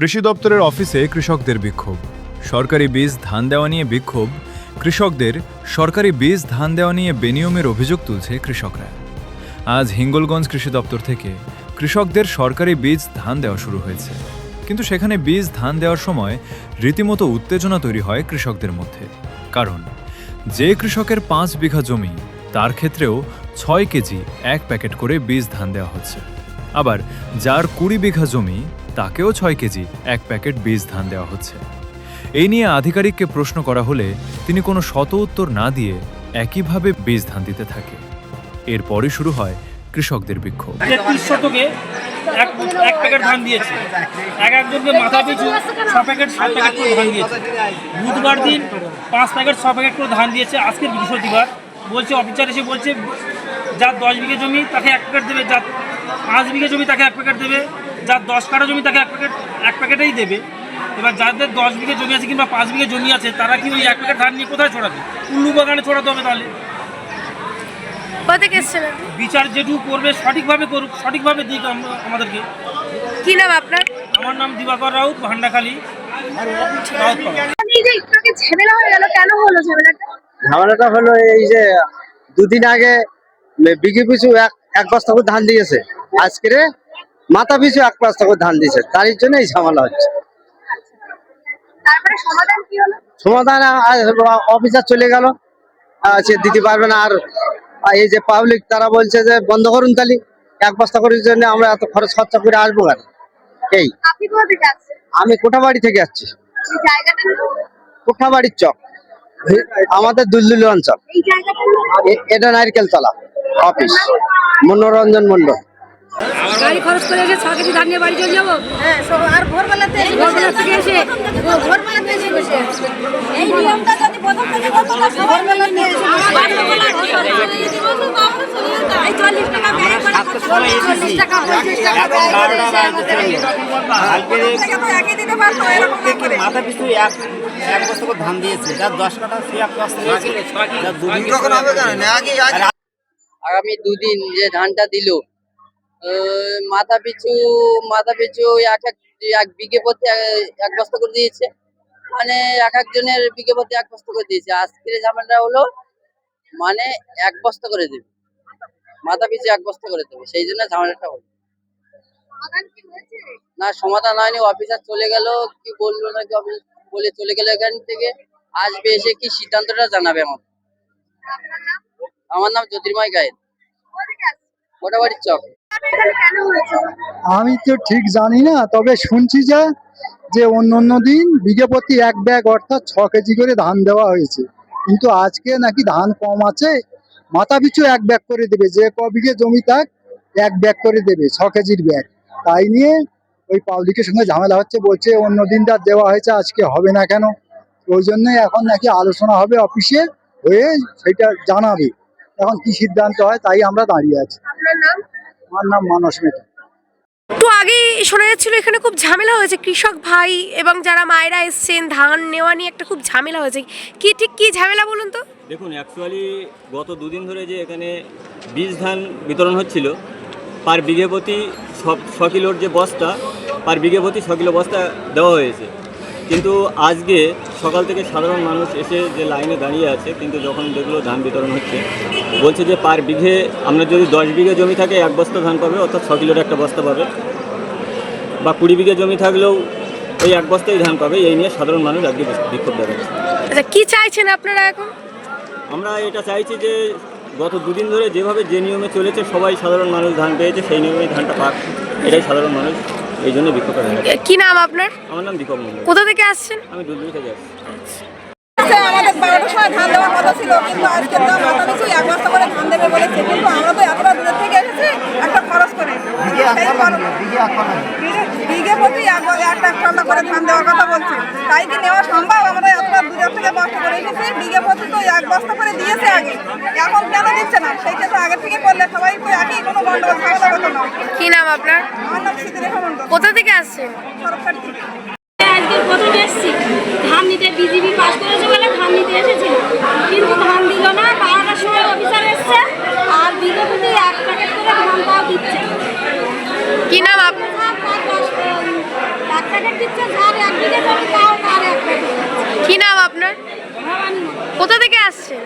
কৃষি দপ্তরের অফিসে কৃষকদের বিক্ষোভ। সরকারি বীজ ধান দেওয়া নিয়ে বিক্ষোভ। কৃষকদের সরকারি বীজ ধান দেওয়া নিয়ে বেনিয়মের অভিযোগ তুলছে কৃষকরা। আজ হিঙ্গলগঞ্জ কৃষি দপ্তর থেকে কৃষকদের সরকারি বীজ ধান দেওয়া শুরু হয়েছে, কিন্তু সেখানে বীজ ধান দেওয়ার সময় রীতিমতো উত্তেজনা তৈরি হয় কৃষকদের মধ্যে। কারণ যে কৃষকের 5 বিঘা জমি, তার ক্ষেত্রেও 6 কেজি 1 প্যাকেট করে বীজ ধান দেওয়া হচ্ছে। আবার যার 20 বিঘা জমি, তাকেও 6 কেজি 1 প্যাকেট বীজ ধান দেওয়া হচ্ছে। এই নিয়ে আধিকারিককে প্রশ্ন করা হলে তিনি কোনো শত উত্তর না দিয়ে একইভাবে বীজ ধান দিতে থাকে। এরপরই শুরু হয় কৃষকদের বিক্ষোভ। 30 শতকে এক প্যাকেট ধান দিয়েছে, একজনকে মাথা পিছু 6 প্যাকেট 7 প্যাকেট করে ধান দিয়েছে। বুধবার দিন 5 প্যাকেট 6 প্যাকেট করে ধান দিয়েছে। আজকে বৃহস্পতিবার বলছে, অফিসার এসে বলছে যার 10 বিঘা জমি তাকে 1 প্যাকেট দেবে, যার 5 বিঘা জমি তাকে 1 প্যাকেট দেবে, যার 10 কাঠা জমি তাকে 1 প্যাকেটেই দেবে। এবার যাদের 10 বিঘা জমি আছে কিংবা 5 বিঘা জমি আছে, তারা কি ওই 1 প্যাকেট ধান নিয়ে কোথায় ছড়াবে? উল্লু বাগানে ছড়াতে হবে। তাহলে বিচার যেটুকু করবে সঠিকভাবে করুক, সঠিকভাবে দিক আমাদেরকে। কি নাম আপনার? আমার নাম দিবাকর রাউত, ভান্ডাখালী। ঝামেলাটা হলো এই যে দুদিন আগে বিঘে পিছু এক বস্তা করে ধান দিয়েছে, আজকে মাথা পিছু 1 বস্তা করে ধান দিয়েছে, তার জন্য এই ঝামেলা হচ্ছে। সমাধান অফিসার চলে গেল, সে দিতে পারবে না। আর এই যে পাবলিক, তারা বলছে যে বন্ধ করুন, তালি 1 বস্তা করার জন্য আমরা এত খরচ খরচা করে আসবো কেন? এই আমি কোঠাবাড়ি থেকে আসছি, কোঠাবাড়ির চক, আমাদের দুলদুলি অঞ্চল। এটা নারকেল তলা অফিস, মনোরঞ্জন মন্ডল। গাড়ি খরচ করে এসে 6 কেজি ধান নিয়ে বাড়ি চলে যাবো। হ্যাঁ, আর ভোরবেলা থেকে এসে বসে এই নিয়মটা যদি প্রথম থেকে হতো না, ভোরবেলা নিয়ে এসে এই 40 টাকা ব্যয় করে 40 টাকা 50 টাকা ব্যয় করে একই দিতে পারতো। এরকম করে মাথা পিছু এক বস্তা করে ধান দিয়েছে, যার 10 কাঠা সে 1 বস্তা দিয়েছে। আগামী 2 দিন যে ধানটা দিল, মাথা পিছু এক বিঘে প্রতি 1 বস্তা করে দিয়েছে, মানে এক একজনের বিঘে প্রতি 1 বস্তা করে দিয়েছে। আজকের ঝামেলাটা হলো মানে 1 বস্তা করে দেবে, মাথা পিছু 1 বস্তা করে দেবে, সেই জন্য ঝামেলাটা হলো। না, সমাধান হয়নি। অফিসার চলে গেল, কি বললো নাকি অফিস বলে চলে গেল এখান থেকে। আসবে, এসে কি সিদ্ধান্তটা জানাবে আমাদের। আমার নাম জ্যোতির্ময় গায়েন, কোটাবাড়ির চক। আমি তো ঠিক জানি না, তবে শুনছি যে অন্য দিন বিঘে প্রতি 1 ব্যাগ অর্থাৎ 6 কেজি করে ধান দেওয়া হয়েছে, কিন্তু আজকে নাকি ধান কম আছে, মাথা পিছু 1 ব্যাগ করে দেবে, যে ক বিঘে জমি তাক 1 ব্যাগ করে দেবে, 6 কেজির ব্যাগ। তাই নিয়ে ওই পাবলিকের সঙ্গে ঝামেলা হচ্ছে, বলছে অন্য দিনটা দেওয়া হয়েছে, আজকে হবে না কেন। ওই জন্যই এখন নাকি আলোচনা হবে অফিসে, হয়ে সেটা জানাবে এখন কি সিদ্ধান্ত হয়, তাই আমরা দাঁড়িয়ে আছি। আমার নাম মানস মেটা। একটু আগেই শোনা যাচ্ছিল এখানে খুব ঝামেলা হয়েছে, কৃষক ভাই এবং যারা মায়েরা এসছেন ধান নেওয়া নিয়ে একটা খুব ঝামেলা হয়েছে। কি ঝামেলা বলুন তো? দেখুন, অ্যাকচুয়ালি গত 2 দিন ধরে যে এখানে বীজ ধান বিতরণ হচ্ছিল, পার বিঘে প্রতি 6 কিলোর যে বস্তা, পার বিঘে প্রতি 6 কিলো বস্তা দেওয়া হয়েছে। কিন্তু আজকে সকাল থেকে সাধারণ মানুষ এসে যে লাইনে দাঁড়িয়ে আছে, কিন্তু যখন দেখলো ধান বিতরণ হচ্ছে, বলছে যে পার বিঘে আপনার যদি 10 বিঘে জমি থাকে 1 বস্তা ধান পাবে, অর্থাৎ 6 কিলোর একটা বস্তা পাবে, বা 20 বিঘে জমি থাকলেও ওই 1 বস্তাই ধান পাবে। এই নিয়ে সাধারণ মানুষ আজকে বিক্ষোভ দেখাচ্ছে। আচ্ছা, কি চাইছেন আপনারা এখন? আমরা এটা চাইছি যে গত 2 দিন ধরে যেভাবে যে নিয়মে চলেছে, সবাই সাধারণ মানুষ ধান পেয়েছে, সেই নিয়মেই ধানটা পাক, এটাই সাধারণ মানুষ এই জন্য বিক্ষোভ দেখাচ্ছে। কি নাম আপনার? আমার নাম দীপক মন্ডল। কোথা থেকে আসছেন? আমি দুলদুলি থেকে আসছি। আমাদের 12টার সময় ধান দেওয়ার কথা ছিল, কিন্তু আজকে তো মাথা পিছু 1 বস্তা করে ধান দেবে বলেছে, কিন্তু আমরা তো এতটা দূরের থেকে এসেছি একটা খরচ করে, বিঘে প্রতি 1 টাকা করে ধান দেওয়ার কথা বলছে। তাই কি নেওয়া সম্ভব? আমরা এতটা দূরের থেকে কষ্ট করে এসেছি, বিঘে প্রতি তো 1 বস্তা করে দিয়েছে আগে, এখন কেন দিচ্ছে না? সেইটা তো আগে থেকে করলে সবাই তো একই, কোনো গন্ডগোল ঝামেলা হতো না। কি নাম আপনার? আমার নাম সিদ্ধিরেখা মন্ডল। কোথা থেকে আসছেন? সরকারি থেকে। আজকে প্রথম এসেছি ধান নিতে, বিজেপি পাস করেছে বলে ধান নিতে এসেছিল, কিন্তু ধান দিল না। 12টার সময় অফিসার এসছে, আর বিঘে প্রতি 1 প্যাকেট করে ধান পাওয়া দিচ্ছে। কি নাম আপনার? 1 প্যাকেট দিচ্ছে, যার 1 বিঘে জমি তাও তার 1 প্যাকেট। কি নাম আপনার? ভবানী কোথা থেকে আসছেন?